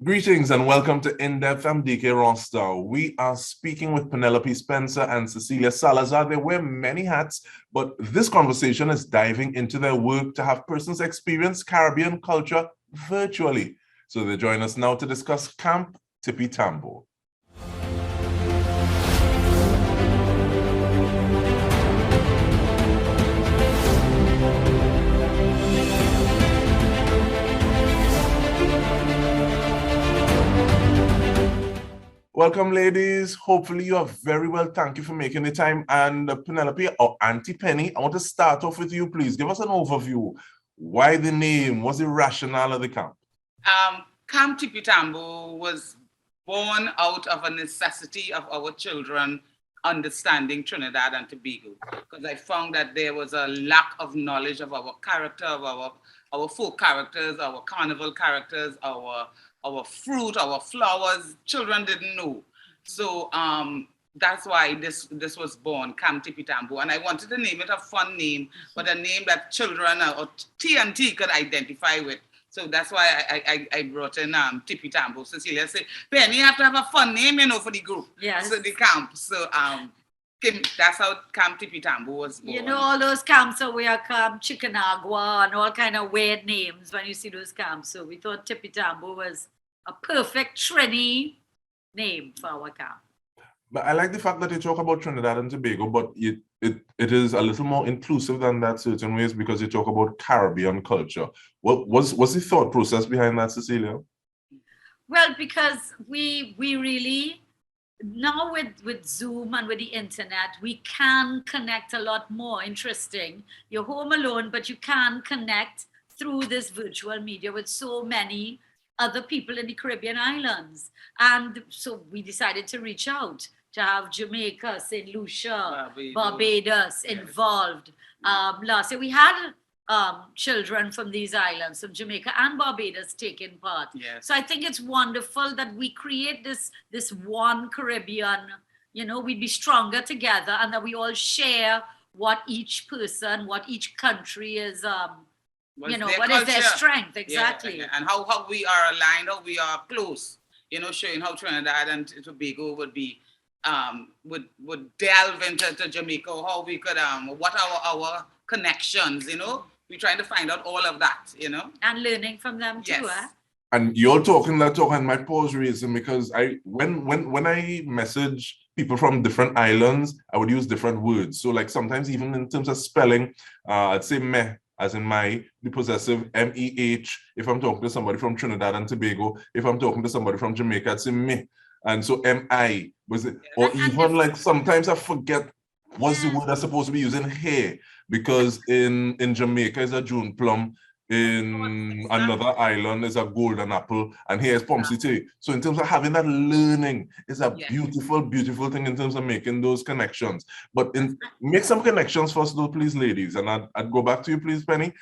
Greetings and welcome to In-Depth. I'm Dike Rostant. We are speaking with Penelope Spencer and Cecilia Salazar. They wear many hats, but this conversation is diving into their work to have persons experience Caribbean culture virtually. So they join us now to discuss Camp Tippi Tambo. Welcome, ladies. Hopefully you are very well. Thank you for making the time. And Penelope or Auntie Penny, I want to start off with you, please. Give us an overview. Why the name? What's the rationale of the camp? Camp Tippi Tambo was born out of a necessity of our children understanding Trinidad and Tobago, because I found that there was a lack of knowledge of our character, of our folk characters, our carnival characters, our fruit, our flowers. Children didn't know. So that's why this was born, Camp Tippi Tambo. And I wanted to name it a fun name, but a name that children or TNT could identify with. So that's why I brought in Tippi Tambo. Cecilia said, Penny, you have to have a fun name, for the group. Yes. So the camp. So that's how Camp Tippi Tambo was born. All those camps are where Camp Chickanagua and all kind of weird names when you see those camps. So we thought Tippi Tambo was a perfect Trini name for our camp. But I like the fact that you talk about Trinidad and Tobago, but it is a little more inclusive than that certain ways, because you talk about Caribbean culture. What was the thought process behind that, Cecilia? Well, because we really, now with Zoom and with the internet, we can connect a lot more. Interesting. You're home alone, but you can connect through this virtual media with so many other people in the Caribbean islands. And so we decided to reach out to have Jamaica, St. Lucia, Barbados involved. Last year we had children from these islands, from Jamaica and Barbados, taking part. Yes. So I think it's wonderful that we create this one Caribbean, we'd be stronger together, and that we all share what each person, what each country is, what is their strength, exactly. Yeah. And how we are aligned, how we are close, showing how Trinidad and Tobago would be, would delve into Jamaica, how we could, what are our connections, we're trying to find out all of that, And learning from them too, yes. And you're talking that talk, and my pause reason, because when I message people from different islands, I would use different words. So like sometimes even in terms of spelling, I'd say meh, as in my, the possessive MEH. If I'm talking to somebody from Trinidad and Tobago, if I'm talking to somebody from Jamaica, I'd say me. And so MI was it, or even like sometimes I forget what's the word I'm supposed to be using here, because in Jamaica is a June plum, in another island is a golden apple, and here is Pomsy tea. So in terms of having that learning is a beautiful, beautiful thing in terms of making those connections. But make some connections first though, please, ladies. And I'd go back to you, please, Penny.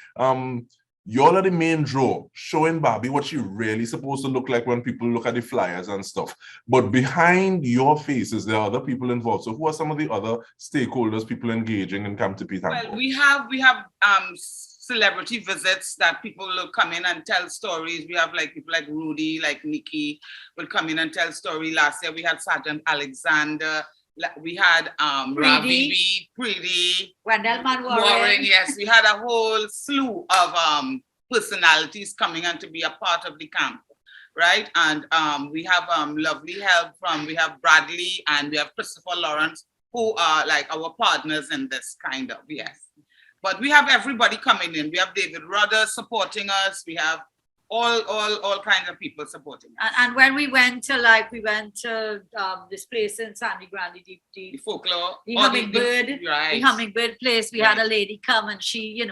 Y'all are the main draw, showing Barbie what she really supposed to look like when people look at the flyers and stuff. But behind your faces, there are other people involved. So who are some of the other stakeholders, people engaging in Camp Tippi Tambo? Well, we have celebrity visits that people will come in and tell stories. We have like people like Rudy, like Nikki will come in and tell story. Last year we had Sergeant Alexander. We had Ravi, Preeti, Wendell Warren. Yes, we had a whole slew of personalities coming and to be a part of the camp, right? And we have lovely help we have Bradley and we have Christopher Lawrence, who are like our partners in this kind of, yes. But we have everybody coming in. We have David Rudder supporting us. We have all kinds of people supporting us. And when we went to this place in Sandy Grande, the folklore, the hummingbird, right. The hummingbird place, we right. had a lady come and she,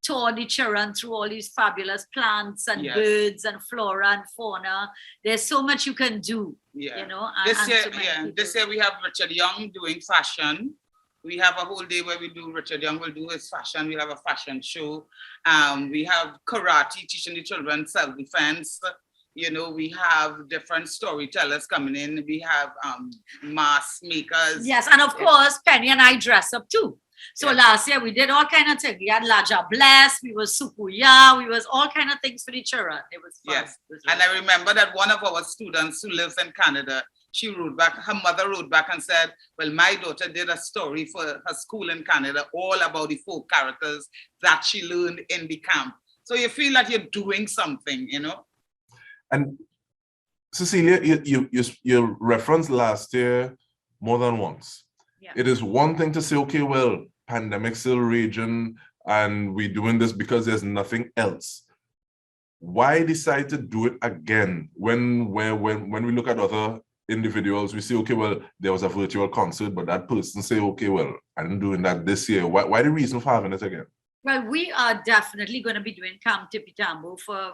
toured the children through all these fabulous plants and birds and flora and fauna. There's so much you can do, And this year we have Richard Young doing fashion. We have a whole day where Richard Young will do his fashion. We have a fashion show. We have karate, teaching the children self-defense. We have different storytellers coming in. We have mask makers. Yes, and of course, Penny and I dress up too. So last year we did all kind of things. We had Laja Bless, we was Sukuya, we was all kind of things for the children. It was fun. Yes. And I remember that one of our students who lives in Canada, she wrote back, her mother wrote back and said, well, my daughter did a story for her school in Canada all about the folk characters that she learned in the camp. So you feel like you're doing something, you know? And Cecilia, you referenced last year more than once. Yeah. It is one thing to say, okay, well, pandemic still raging and we're doing this because there's nothing else. Why decide to do it again when we look at other individuals, we say, okay, well, there was a virtual concert, but that person say, okay, well, I'm doing that this year. Why the reason for having it again? Well, we are definitely going to be doing Camp Tippi Tambo for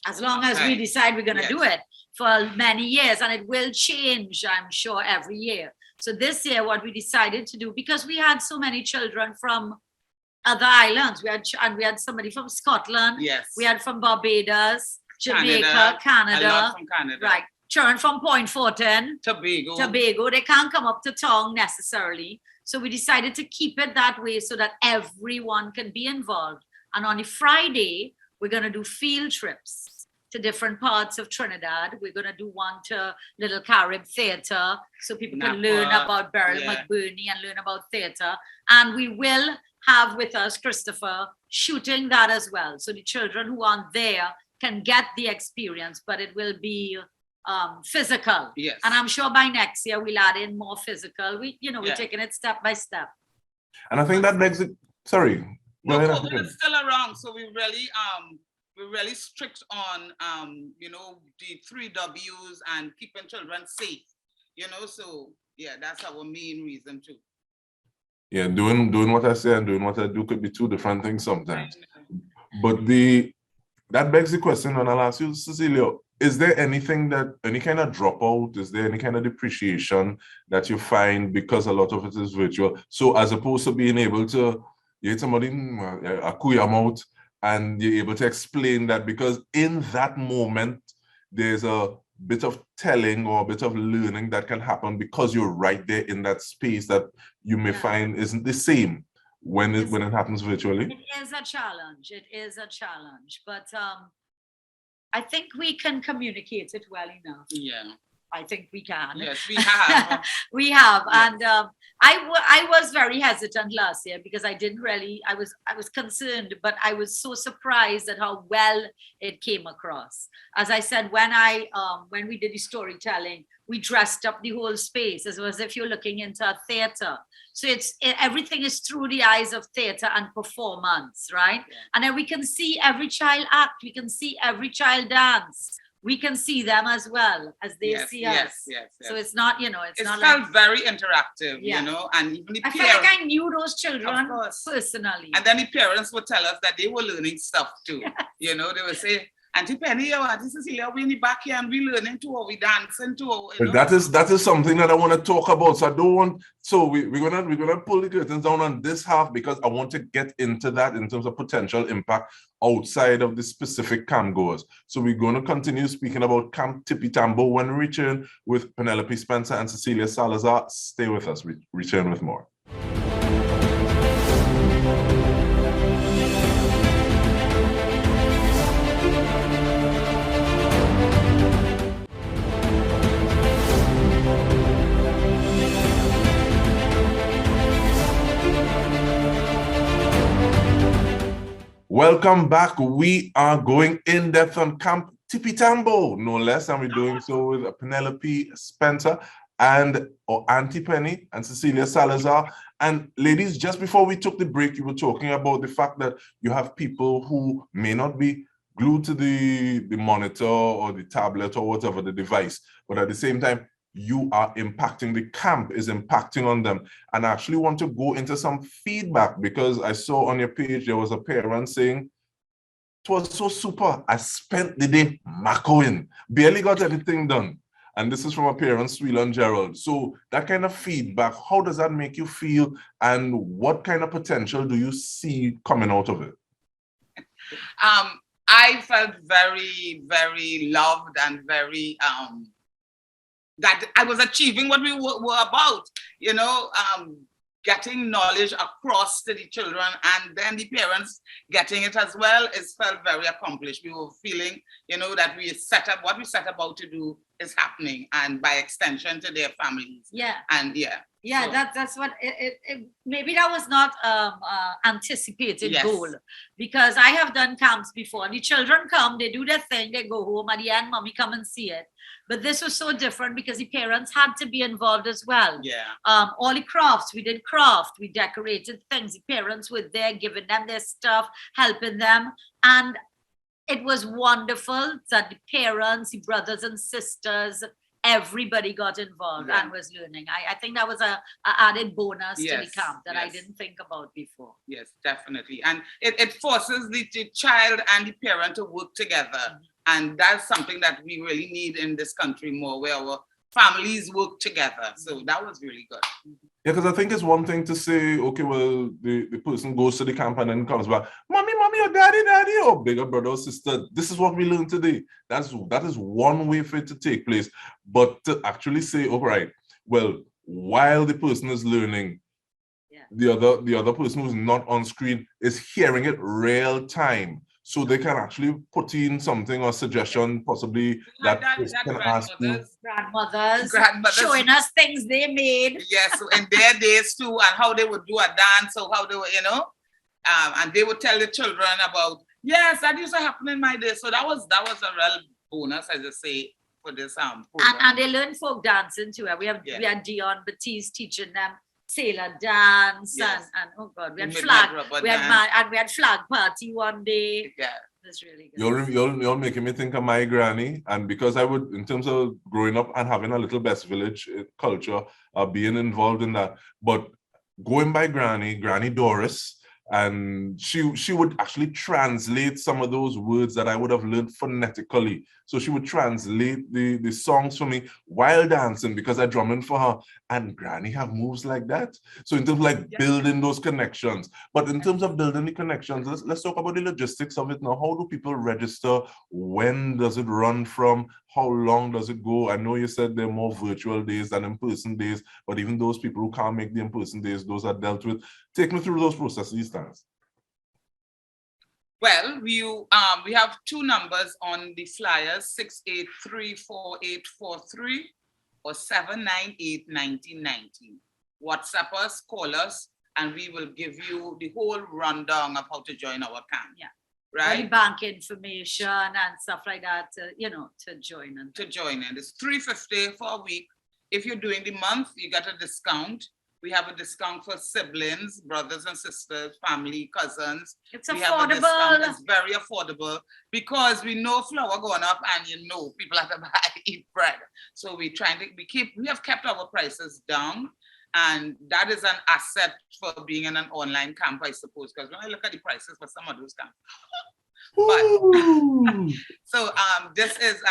as long as we decide we're going to do it for many years, and it will change, I'm sure, every year. So this year, what we decided to do, because we had so many children from other islands, we had somebody from Scotland, we had from Barbados, Jamaica, Canada, a lot from Canada, right? Children from Point Fortin, Tobago, they can't come up to town necessarily. So we decided to keep it that way so that everyone can be involved. And on a Friday, we're going to do field trips to different parts of Trinidad. We're going to do one to Little Carib Theatre so people can learn about Beryl McBurney and learn about theatre. And we will have with us Christopher shooting that as well. So the children who aren't there can get the experience, but it will be physical. Yes. And I'm sure by next year we'll add in more physical. We're taking it step by step. And I think that makes it, sorry. No, COVID is still around, so we're really strict on the 3 W's and keeping children safe. So that's our main reason too. Yeah, doing what I say and doing what I do could be two different things sometimes. But that begs the question, and I'll ask you, Cecilia, is there any kind of dropout? Is there any kind of depreciation that you find because a lot of it is virtual? So as opposed to being able to, you hit somebody, a kuya mouth, and you're able to explain that, because in that moment, there's a bit of telling or a bit of learning that can happen because you're right there in that space that you may find isn't the same when it happens virtually. It is a challenge. But I think we can communicate it well enough. Yeah. I think we can. Yes, we have. We have. Yes. And I was very hesitant last year because I didn't really, I was concerned, but I was so surprised at how well it came across. As I said, when we did the storytelling, we dressed up the whole space as if you're looking into a theater. So everything is through the eyes of theater and performance, right? Yeah. And then we can see every child act. We can see every child dance. We can see them as well as they see us. Yes. So it's not, it's not felt like, very interactive, and even the I parents. felt like I knew those children personally. And then the parents would tell us that they were learning stuff too. They would say, Auntie Penny, Auntie Cecilia, we in the back here and we learning too, or we dancing too. That is something that I want to talk about. So I don't want. So we're gonna pull the curtains down on this half because I want to get into that in terms of potential impact outside of the specific camp goers. So we're going to continue speaking about Camp Tippi Tambo when we return with Penelope Spencer and Cecilia Salazar. Stay with us. We return with more. Welcome back. We are going in depth on Camp Tippi Tambo, no less, and we're doing so with Penelope Spencer and Auntie Penny and Cecilia Salazar. And ladies, just before we took the break, you were talking about the fact that you have people who may not be glued to the monitor or the tablet or whatever the device, but at the same time, you are impacting, the camp is impacting on them. And I actually want to go into some feedback because I saw on your page there was a parent saying, it was so super, I spent the day macroing, barely got anything done. And this is from a parent, Sweela and Gerald. So that kind of feedback, how does that make you feel? And what kind of potential do you see coming out of it? I felt very, very loved and very, that I was achieving what we were about, getting knowledge across to the children, and then the parents getting it as well, is felt very accomplished. We were feeling, that what we set about to do is happening, and by extension to their families. Yeah. And so, that's what maybe that was not anticipated goal, because I have done camps before. The children come, they do their thing, they go home. At the end, mommy come and see it. But this was so different because the parents had to be involved as well. Yeah. All the crafts, we did craft, we decorated things. The parents were there, giving them their stuff, helping them, and it was wonderful that the parents, the brothers and sisters, everybody got involved and was learning. I think that was a added bonus to the camp that I didn't think about before. Yes, definitely. And it forces the child and the parent to work together. And that's something that we really need in this country more, where our families work together. So that was really good. Yeah, because I think it's one thing to say, okay, well, the person goes to the camp and then comes back, mommy, or daddy, or bigger brother or sister, this is what we learned today. That is one way for it to take place. But to actually say, all right, well, while the person is learning, the other person who's not on screen is hearing it real time. So they can actually put in something or suggestion, possibly that can ask you. Grandmothers showing us things they made. Yes, in their days too, and how they would do a dance, or how they would, and they would tell the children about, yes, that used to happen in my day. So that was a real bonus, as I say, for this program. And they learn folk dancing too. We had Dion Batiste teaching them sailor dance, and oh god, we had flag party one day. Yeah, that's really good. You're making me think of my granny, and because I would, in terms of growing up and having a little Best Village culture, being involved in that, but going by Granny Doris, and she would actually translate some of those words that I would have learned phonetically. So she would translate the songs for me while dancing, because I drumming for her. And Granny have moves like that. So in terms of building those connections. But in terms of building the connections, let's talk about the logistics of it now. How do people register? When does it run from? How long does it go? I know you said there are more virtual days than in-person days, but even those people who can't make the in-person days, those are dealt with. Take me through those processes, Tans. Well, we have two numbers on the flyers, 6834843 or 798-1919. WhatsApp us, call us, and we will give you the whole rundown of how to join our camp. Yeah. Right? All the bank information and stuff like that, to join in. To join in. It's $350 for a week. If you're doing the month, you get a discount. We have a discount for siblings, brothers and sisters, family, cousins. It's affordable. It's very affordable, because we know flour going up, and people have to eat bread. So we have kept our prices down, and that is an asset for being in an online camp, I suppose, because when I look at the prices for some of those camps. But so this is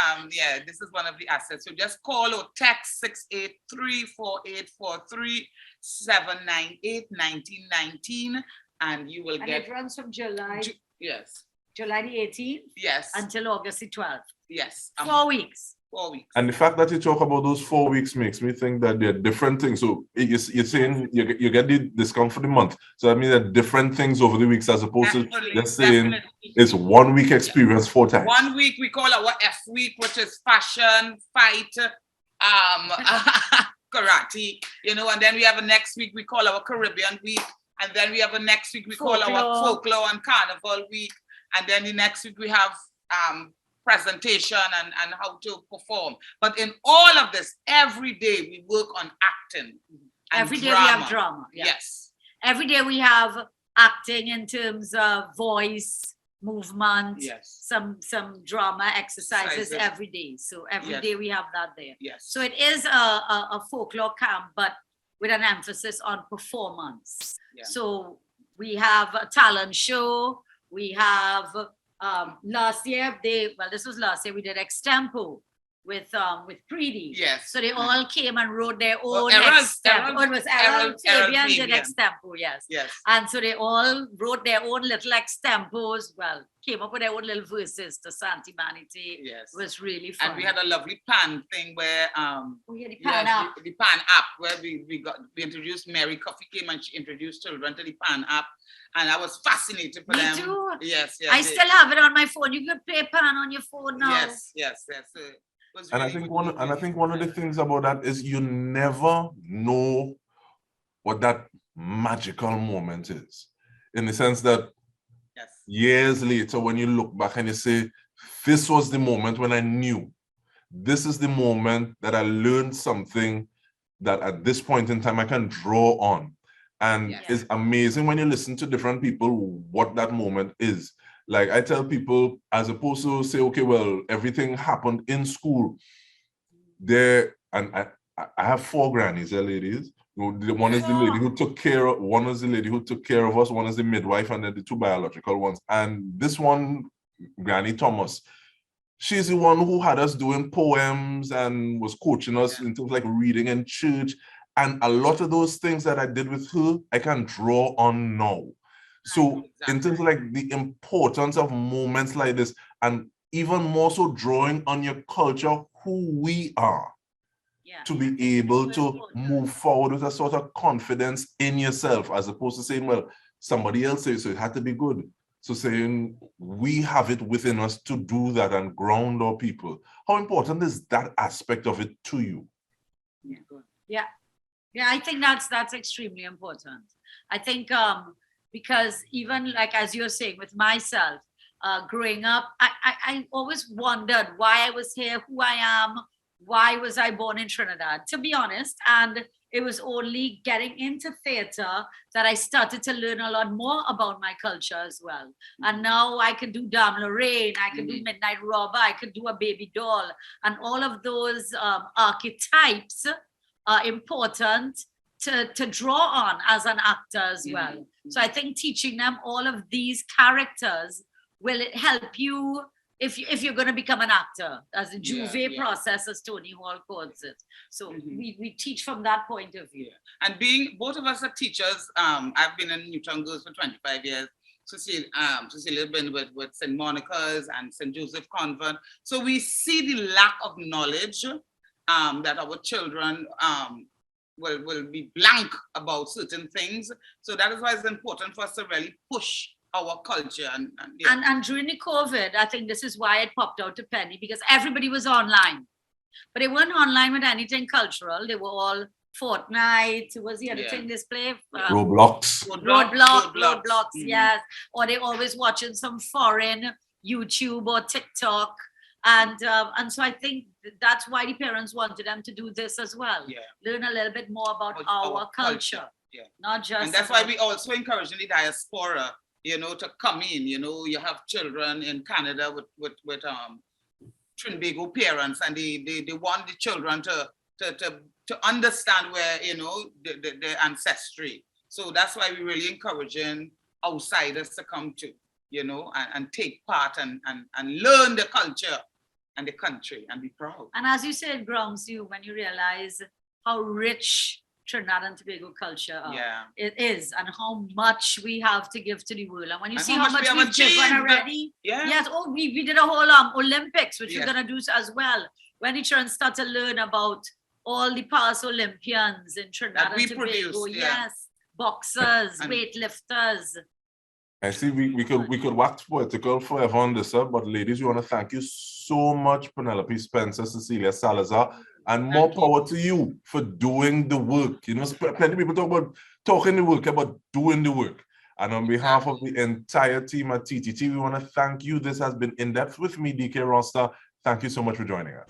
one of the assets. So just call or text 6834843 798-1919, and you will get. It runs from July. Yes. July the 18th. Yes. Until August the 12th. Yes. 4 weeks. 4 weeks. And the fact that you talk about those 4 weeks makes me think that there are different things. So you're saying you get the discount for the month. So that means there are different things over the weeks, as opposed to just saying it's 1 week experience 4 times. 1 week we call our F week, which is fashion, fight, karate, and then we have a next week we call our Caribbean week, and then we have a next week we call our folklore and carnival week, and then the next week we have presentation and how to perform. But in all of this, every day we work on acting. Every day we have drama. Yeah. Yes. Every day we have acting in terms of voice, movement, some drama exercises every day. So every day we have that there. Yes. So it is a folklore camp, but with an emphasis on performance. Yeah. So we have a talent show. We have last year, this was last year, we did extempo. Preedy. Yes. So they all came and wrote their own Errol- extempo. Errol- It was Errol- Errol Fabian did Fabian. extempo, yes. Yes. And so they all wrote their own little extempos. Well, came up with their own little verses to Santi Manity. Yes. It was really fun. And we had a lovely pan thing where the pan app. the pan app where we introduced Mary Coffee came and she introduced children to the pan app. And I was fascinated for Me them. too. Yes, yes. I still have it on my phone. You could play pan on your phone now. Yes, yes, yes. It was And I really think good. one of the things about that is you never know what that magical moment is. In the sense that Yes. years later, when you look back and you say, this was the moment when I knew. This is the moment that I learned something that at this point in time I can draw on. And Yes. it's amazing when you listen to different people what that moment is. Like I tell people, as opposed to say, okay, well, everything happened in school. There, and I have 4 grannies, ladies. One is the lady who took care of, one is the lady who took care of us, one is the midwife, and then the 2 biological ones. And this one, Granny Thomas, she's the one who had us doing poems and was coaching us in terms of like reading in church. And a lot of those things that I did with her, I can draw on now. So in terms of like the importance of moments like this, and even more so drawing on your culture, who we are, to be able to move forward with a sort of confidence in yourself, as opposed to saying, well, somebody else says so, it had to be good. So saying we have it within us to do that and ground our people. How important is that aspect of it to you? Yeah, I think that's extremely important. I think because even like as you're saying with myself, growing up, I always wondered why I was here, who I am, why was I born in Trinidad, to be honest. And it was only getting into theater that I started to learn a lot more about my culture as well. And now I can do Dame Lorraine, I can do Midnight Robber, I could do a baby doll, and all of those archetypes are important to draw on as an actor as well. So I think teaching them all of these characters will help you if you're going to become an actor, as a Juve process, as Tony Hall calls it. So we teach from that point of view. And being both of us are teachers, I've been in Newtown Girls for 25 years. Cecilia been with St. Monica's and St. Joseph Convent. So we see the lack of knowledge that our children will be blank about certain things. So that is why it's important for us to really push our culture. And during the COVID, I think this is why it popped out to Penny, because everybody was online. But they weren't online with anything cultural. They were all Fortnite. Was the other thing display? Roadblocks. Roadblocks, yes. Or they always watching some foreign YouTube or TikTok. And so I think that's why the parents wanted them to do this as well. Learn a little bit more about our culture. Not just. And that's why we also encourage the diaspora, to come in. You have children in Canada with Trinbago parents, and they want the children to understand where, their ancestry. So that's why we're really encouraging outsiders to come to, and take part and learn the culture and the country and be proud. And as you said, it grounds you when you realize how rich Trinidad and Tobago culture it is, and how much we have to give to the world. And when you see how much we've given already, we did a whole Olympics, which we're gonna do as well. When the children start to learn about all the past Olympians in Trinidad and Tobago, boxers, weightlifters. I see we could wax political forever on this, but ladies, we want to thank you so much, Penelope, Spencer, Cecilia, Salazar, and more power to you for doing the work. Plenty of people talk about talking the work, about doing the work. And on behalf of the entire team at TTT, we want to thank you. This has been In Depth with me, Dike Rostant. Thank you so much for joining us.